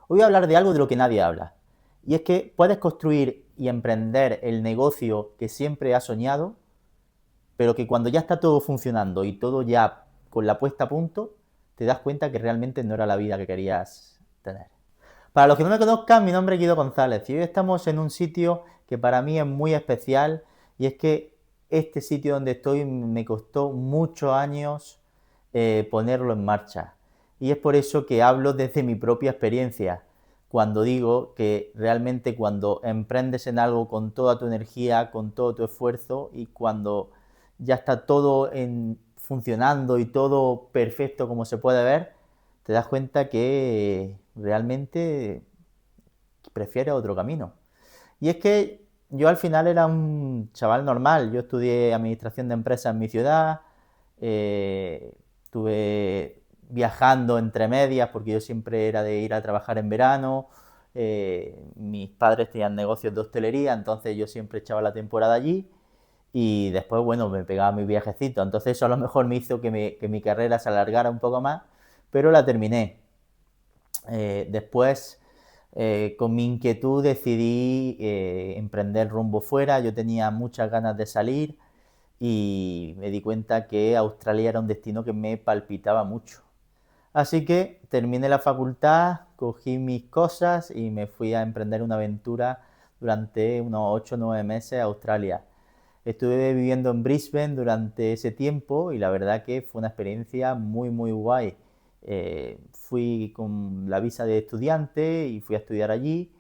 Hoy voy a hablar de algo de lo que nadie habla. Y es que puedes construir y emprender el negocio que siempre has soñado, pero que cuando ya está todo funcionando y todo ya con la puesta a punto, te das cuenta que realmente no era la vida que querías tener. Para los que no me conozcan, mi nombre es Guido González y hoy estamos en un sitio que para mí es muy especial, y es que este sitio donde estoy me costó muchos años ponerlo en marcha. Y es por eso que hablo desde mi propia experiencia, cuando digo que realmente cuando emprendes en algo con toda tu energía, con todo tu esfuerzo, y cuando ya está todo funcionando y todo perfecto como se puede ver, te das cuenta que realmente prefieres otro camino. Y es que yo al final era un chaval normal. Yo estudié administración de empresas en mi ciudad, estuve viajando entre medias porque yo siempre era de ir a trabajar en verano. Mis padres tenían negocios de hostelería, entonces yo siempre echaba la temporada allí y después, bueno, me pegaba mi viajecito. Entonces eso a lo mejor me hizo que mi carrera se alargara un poco más, pero la terminé. Después, con mi inquietud, decidí emprender rumbo fuera. Yo tenía muchas ganas de salir y me di cuenta que Australia era un destino que me palpitaba mucho. Así que terminé la facultad, cogí mis cosas y me fui a emprender una aventura durante unos 8 o 9 meses a Australia. Estuve viviendo en Brisbane durante ese tiempo y la verdad que fue una experiencia muy muy guay. Fui con la visa de estudiante y fui a estudiar allí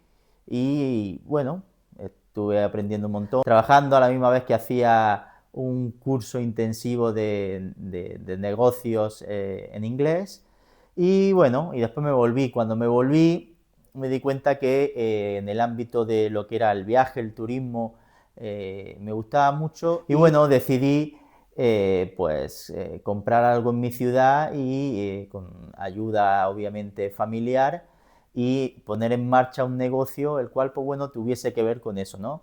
y bueno, estuve aprendiendo un montón, trabajando a la misma vez que hacía un curso intensivo de negocios en inglés. Y bueno, y después me volví. Cuando me volví me di cuenta que en el ámbito de lo que era el viaje, el turismo, me gustaba mucho y bueno, decidí comprar algo en mi ciudad y con ayuda obviamente familiar, y poner en marcha un negocio el cual pues bueno tuviese que ver con eso, ¿no?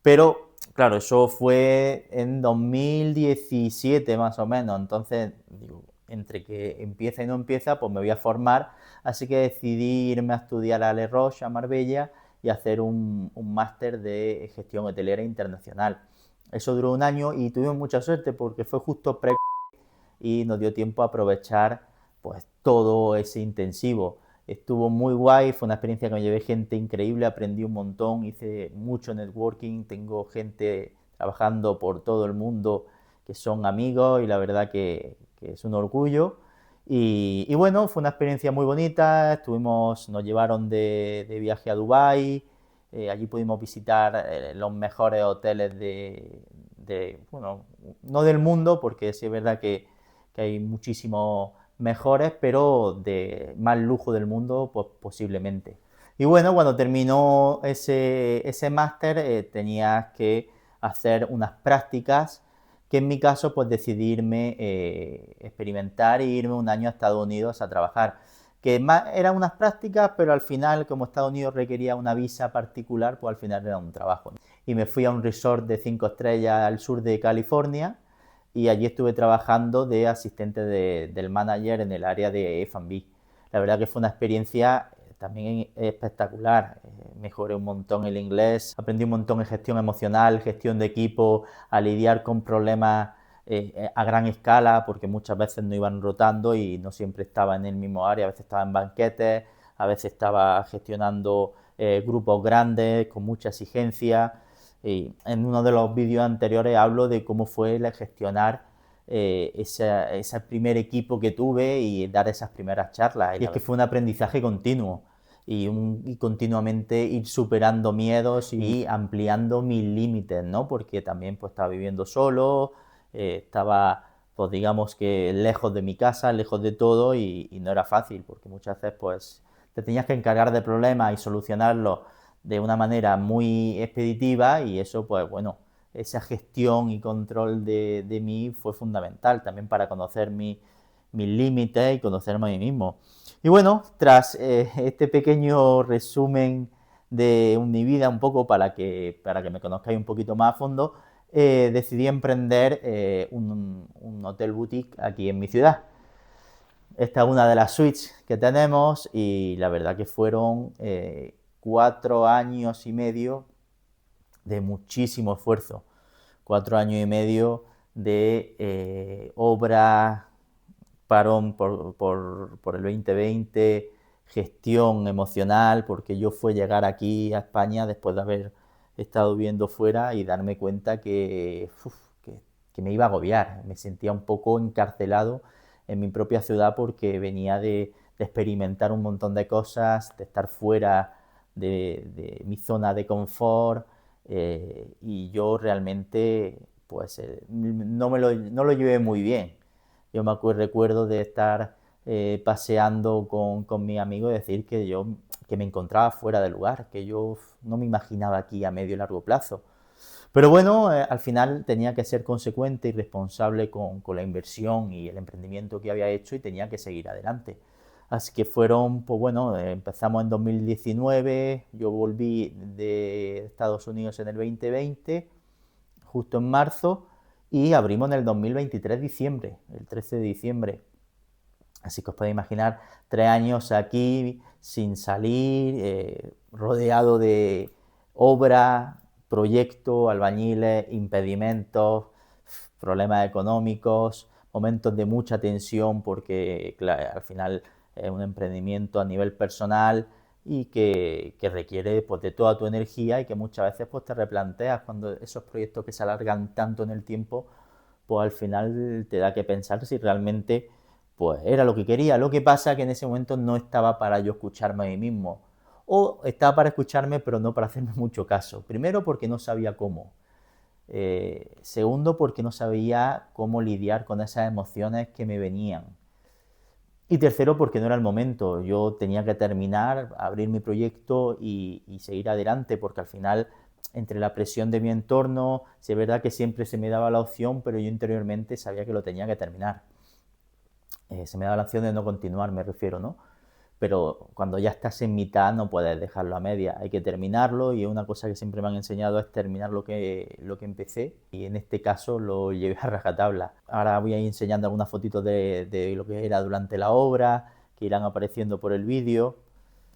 Pero claro, eso fue en 2017 más o menos, entonces digo, entre que empieza y no empieza, pues me voy a formar, así que decidí irme a estudiar a Le Roche, a Marbella, y hacer un máster de gestión hotelera internacional. Eso duró un año y tuvimos mucha suerte porque fue justo pre y nos dio tiempo a aprovechar pues todo ese intensivo. Estuvo muy guay, fue una experiencia que me llevé gente increíble, aprendí un montón, hice mucho networking, tengo gente trabajando por todo el mundo que son amigos y la verdad que es un orgullo. Y bueno, fue una experiencia muy bonita, nos llevaron de viaje a Dubái, allí pudimos visitar los mejores hoteles bueno, no del mundo, porque sí es verdad que hay muchísimos mejores, pero de más lujo del mundo, pues posiblemente. Y bueno, cuando terminó ese máster, tenías que hacer unas prácticas, que en mi caso, pues decidí irme, experimentar e irme un año a Estados Unidos a trabajar. Que más, eran unas prácticas, pero al final, como Estados Unidos requería una visa particular, pues al final era un trabajo. Y me fui a un resort de 5 estrellas al sur de California, y allí estuve trabajando de asistente del manager en el área de F&B. La verdad que fue una experiencia también espectacular. Mejoré un montón el inglés, aprendí un montón en gestión emocional, gestión de equipo, a lidiar con problemas a gran escala, porque muchas veces no iban rotando y no siempre estaba en el mismo área, a veces estaba en banquetes, a veces estaba gestionando grupos grandes con mucha exigencia. Y en uno de los vídeos anteriores hablo de cómo fue gestionar ese primer equipo que tuve y dar esas primeras charlas. Y es que fue un aprendizaje continuo y continuamente ir superando miedos y ampliando mis límites, ¿no? Porque también pues estaba viviendo solo, estaba pues digamos que lejos de mi casa, lejos de todo, y no era fácil porque muchas veces pues te tenías que encargar de problemas y solucionarlos de una manera muy expeditiva, y eso pues bueno, esa gestión y control de mí fue fundamental también para conocer mis límites y conocerme a mí mismo. Y bueno, tras este pequeño resumen de mi vida un poco para que me conozcáis un poquito más a fondo, decidí emprender un hotel boutique aquí en mi ciudad. esta es una de las suites que tenemos y la verdad que fueron 4 años y medio de muchísimo esfuerzo, 4 años y medio de obra, parón por el 2020, gestión emocional, porque yo fue llegar aquí a España después de haber estado viviendo fuera y darme cuenta que me iba a agobiar, me sentía un poco encarcelado en mi propia ciudad porque venía de experimentar un montón de cosas, de estar fuera de mi zona de confort, y yo realmente pues no lo llevé muy bien. Yo recuerdo de estar paseando con mi amigo y decir que me encontraba fuera de lugar, que yo no me imaginaba aquí a medio y largo plazo. Pero bueno, al final tenía que ser consecuente y responsable con la inversión y el emprendimiento que había hecho y tenía que seguir adelante. Así que fueron, pues bueno, empezamos en 2019, yo volví de Estados Unidos en el 2020, justo en marzo, y abrimos en el 2023 diciembre, el 13 de diciembre. Así que os podéis imaginar 3 años aquí sin salir, rodeado de obra, proyectos, albañiles, impedimentos, problemas económicos, momentos de mucha tensión porque claro, al final es un emprendimiento a nivel personal y que requiere pues, de toda tu energía y que muchas veces pues, te replanteas cuando esos proyectos que se alargan tanto en el tiempo, pues al final te da que pensar si realmente pues era lo que quería. Lo que pasa que en ese momento no estaba para yo escucharme a mí mismo. O estaba para escucharme, pero no para hacerme mucho caso. Primero porque no sabía cómo. Segundo porque no sabía cómo lidiar con esas emociones que me venían. Y tercero porque no era el momento. Yo tenía que terminar, abrir mi proyecto y seguir adelante porque al final entre la presión de mi entorno, sí es verdad que siempre se me daba la opción, pero yo interiormente sabía que lo tenía que terminar. Se me da la opción de no continuar, me refiero, ¿no? Pero cuando ya estás en mitad no puedes dejarlo a media, hay que terminarlo y una cosa que siempre me han enseñado es terminar lo que empecé y en este caso lo llevé a rajatabla. Ahora voy a ir enseñando algunas fotitos de lo que era durante la obra, que irán apareciendo por el vídeo.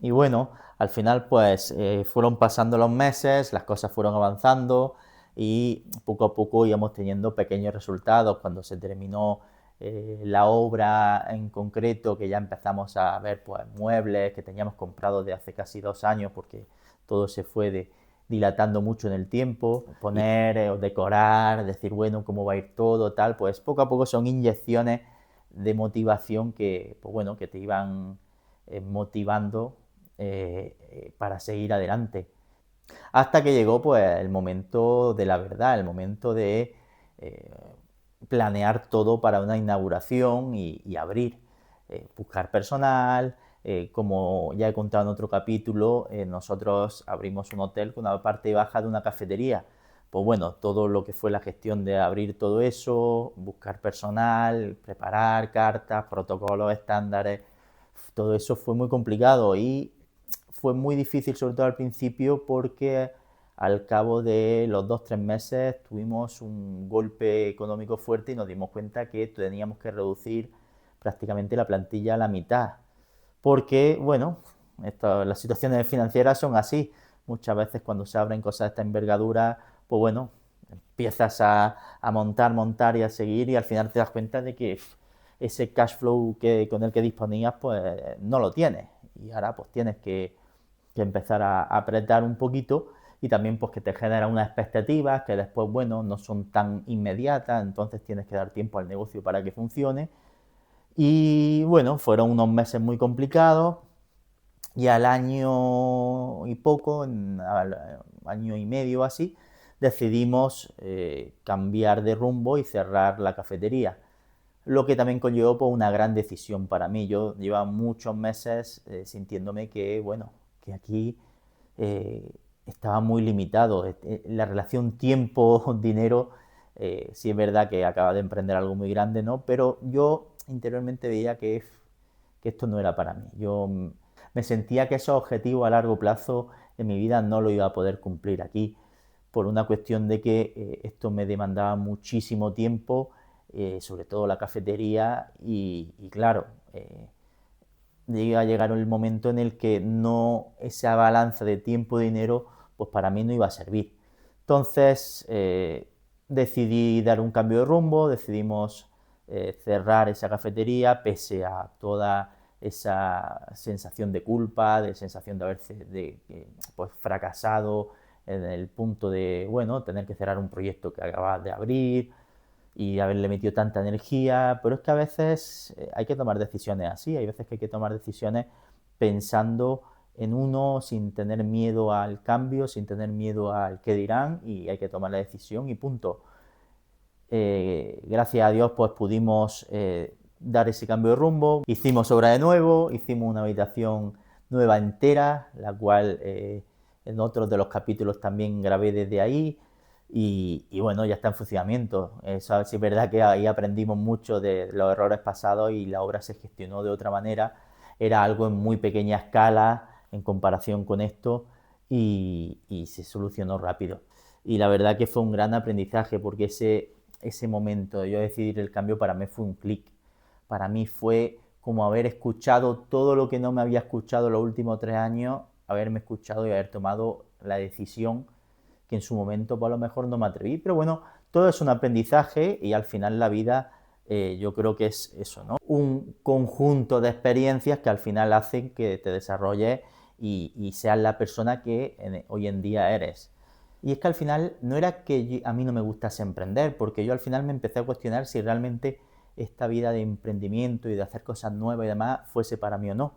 Y bueno, al final pues fueron pasando los meses, las cosas fueron avanzando y poco a poco íbamos teniendo pequeños resultados. Cuando se terminó la obra en concreto, que ya empezamos a ver pues muebles que teníamos comprados de hace casi 2 años porque todo se fue dilatando mucho en el tiempo, poner o decorar, decir bueno cómo va a ir todo, tal, pues poco a poco son inyecciones de motivación que, pues bueno, que te iban motivando para seguir adelante. Hasta que llegó pues el momento de la verdad, el momento de eh, planear todo para una inauguración y abrir, buscar personal, como ya he contado en otro capítulo, nosotros abrimos un hotel con una parte baja de una cafetería. Pues bueno, todo lo que fue la gestión de abrir todo eso, buscar personal, preparar cartas, protocolos, estándares, todo eso fue muy complicado y fue muy difícil, sobre todo al principio, porque al cabo de los 2 o 3 meses tuvimos un golpe económico fuerte y nos dimos cuenta que teníamos que reducir prácticamente la plantilla a la mitad. Porque, bueno, las situaciones financieras son así. Muchas veces cuando se abren cosas de esta envergadura, pues bueno, empiezas a montar y a seguir y al final te das cuenta de que ese cash flow con el que disponías, pues no lo tienes. Y ahora pues tienes que empezar a apretar un poquito y también pues que te genera unas expectativas que después, bueno, no son tan inmediatas, entonces tienes que dar tiempo al negocio para que funcione. Y bueno, fueron unos meses muy complicados y al año y poco, al año y medio así, decidimos cambiar de rumbo y cerrar la cafetería. Lo que también conllevó pues, una gran decisión para mí. Yo llevaba muchos meses sintiéndome que, bueno, que aquí eh, estaba muy limitado. La relación tiempo-dinero, sí es verdad que acaba de emprender algo muy grande, ¿no? Pero yo interiormente veía que esto no era para mí. Yo me sentía que esos objetivos a largo plazo en mi vida no lo iba a poder cumplir aquí por una cuestión de que esto me demandaba muchísimo tiempo sobre todo la cafetería, y claro, llega a llegar el momento en el que no, esa balanza de tiempo-dinero, pues para mí no iba a servir. Entonces decidí dar un cambio de rumbo, decidimos cerrar esa cafetería pese a toda esa sensación de culpa, de sensación de haberse pues, fracasado en el punto de, bueno, tener que cerrar un proyecto que acabas de abrir y haberle metido tanta energía, pero es que a veces hay que tomar decisiones así, hay veces que hay que tomar decisiones pensando en uno sin tener miedo al cambio, sin tener miedo al qué dirán, y hay que tomar la decisión y punto. Gracias a Dios pues pudimos dar ese cambio de rumbo, hicimos obra de nuevo, hicimos una habitación nueva entera, la cual en otros de los capítulos también grabé desde ahí, y bueno, ya está en funcionamiento. Eso sí es verdad que ahí aprendimos mucho de los errores pasados y la obra se gestionó de otra manera, era algo en muy pequeña escala en comparación con esto, y se solucionó rápido. Y la verdad que fue un gran aprendizaje porque ese momento de yo decidir el cambio para mí fue un clic. Para mí fue como haber escuchado todo lo que no me había escuchado los últimos 3 años, haberme escuchado y haber tomado la decisión que en su momento pues a lo mejor no me atreví. Pero bueno, todo es un aprendizaje y al final la vida yo creo que es eso, ¿no? Un conjunto de experiencias que al final hacen que te desarrolles y seas la persona que hoy en día eres. Y es que al final no era que a mí no me gustase emprender, porque yo al final me empecé a cuestionar si realmente esta vida de emprendimiento y de hacer cosas nuevas y demás fuese para mí o no.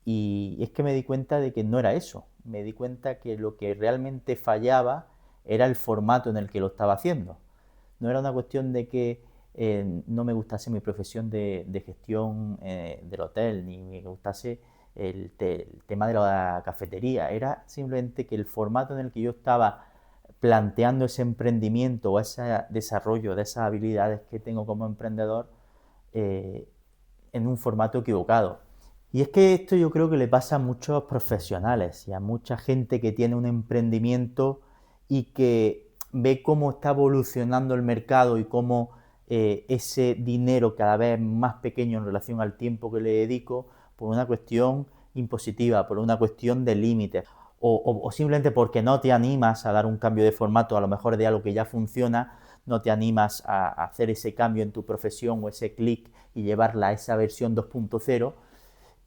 Y es que me di cuenta de que no era eso. Me di cuenta que lo que realmente fallaba era el formato en el que lo estaba haciendo. No era una cuestión de que no me gustase mi profesión de gestión del hotel, ni me gustase el tema de la cafetería. Era simplemente que el formato en el que yo estaba planteando ese emprendimiento o ese desarrollo de esas habilidades que tengo como emprendedor eh, en un formato equivocado. Y es que esto yo creo que le pasa a muchos profesionales y a mucha gente que tiene un emprendimiento y que ve cómo está evolucionando el mercado y cómo ese dinero cada vez más pequeño en relación al tiempo que le dedico por una cuestión impositiva, por una cuestión de límites o simplemente porque no te animas a dar un cambio de formato a lo mejor de algo que ya funciona, no te animas a hacer ese cambio en tu profesión o ese clic y llevarla a esa versión 2.0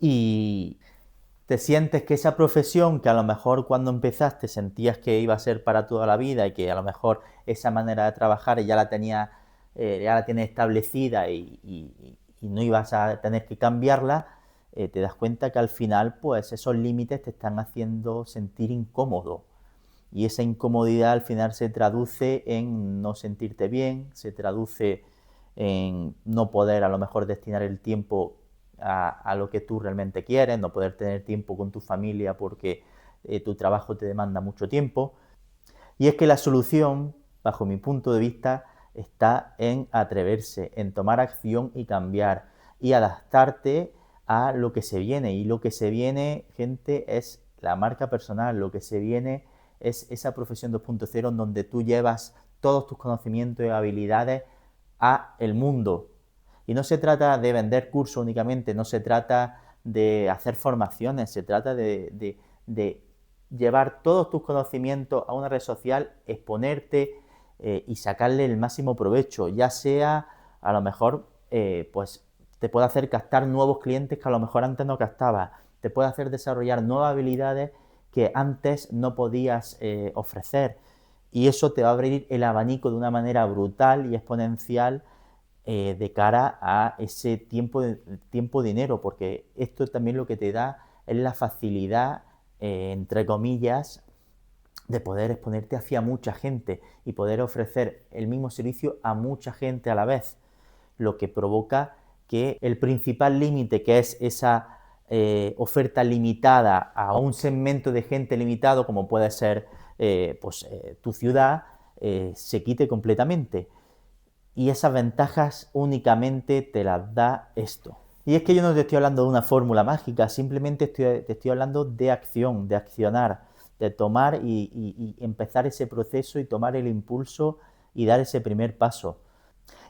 y te sientes que esa profesión que a lo mejor cuando empezaste sentías que iba a ser para toda la vida y que a lo mejor esa manera de trabajar ya la tienes establecida y no ibas a tener que cambiarla, te das cuenta que al final pues esos límites te están haciendo sentir incómodo y esa incomodidad al final se traduce en no sentirte bien, se traduce en no poder a lo mejor destinar el tiempo a lo que tú realmente quieres, no poder tener tiempo con tu familia porque tu trabajo te demanda mucho tiempo. Y es que la solución, bajo mi punto de vista, está en atreverse, en tomar acción y cambiar y adaptarte a lo que se viene. Y lo que se viene, gente, es la marca personal, lo que se viene es esa profesión 2.0 en donde tú llevas todos tus conocimientos y habilidades a el mundo. Y no se trata de vender cursos únicamente, no se trata de hacer formaciones, se trata de llevar todos tus conocimientos a una red social, exponerte y sacarle el máximo provecho, ya sea a lo mejor pues te puede hacer captar nuevos clientes que a lo mejor antes no captabas, te puede hacer desarrollar nuevas habilidades que antes no podías ofrecer y eso te va a abrir el abanico de una manera brutal y exponencial de cara a ese tiempo-dinero, porque esto también lo que te da es la facilidad, entre comillas, de poder exponerte hacia mucha gente y poder ofrecer el mismo servicio a mucha gente a la vez, lo que provoca que el principal límite, que es esa oferta limitada a un segmento de gente limitado, como puede ser tu ciudad, se quite completamente. Y esas ventajas únicamente te las da esto. Y es que yo no te estoy hablando de una fórmula mágica, simplemente te estoy hablando de acción, de accionar, de tomar y empezar ese proceso y tomar el impulso y dar ese primer paso.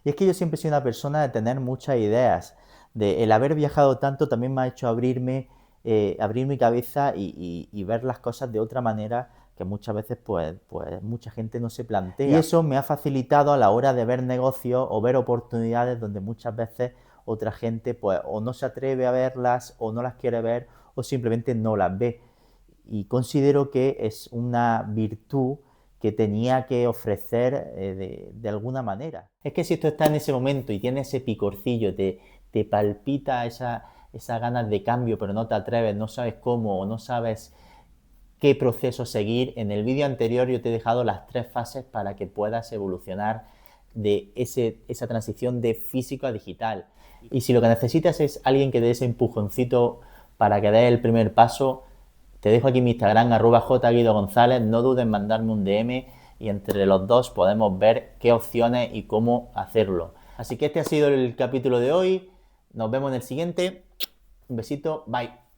Y es que yo siempre he sido una persona de tener muchas ideas. El haber viajado tanto también me ha hecho abrir mi cabeza y ver las cosas de otra manera que muchas veces pues mucha gente no se plantea. Y eso me ha facilitado a la hora de ver negocios o ver oportunidades donde muchas veces otra gente pues o no se atreve a verlas o no las quiere ver o simplemente no las ve. Y considero que es una virtud que tenía que ofrecer de alguna manera. Es que si tú estás en ese momento y tienes ese picorcillo, te palpita esa ganas de cambio, pero no te atreves, no sabes cómo o no sabes qué proceso seguir, en el vídeo anterior yo te he dejado las 3 fases para que puedas evolucionar de esa transición de físico a digital. Y si lo que necesitas es alguien que dé ese empujoncito para que dé el primer paso, te dejo aquí mi Instagram, @jguidogonzalez, no dudes en mandarme un DM y entre los dos podemos ver qué opciones y cómo hacerlo. Así que este ha sido el capítulo de hoy, nos vemos en el siguiente, un besito, bye.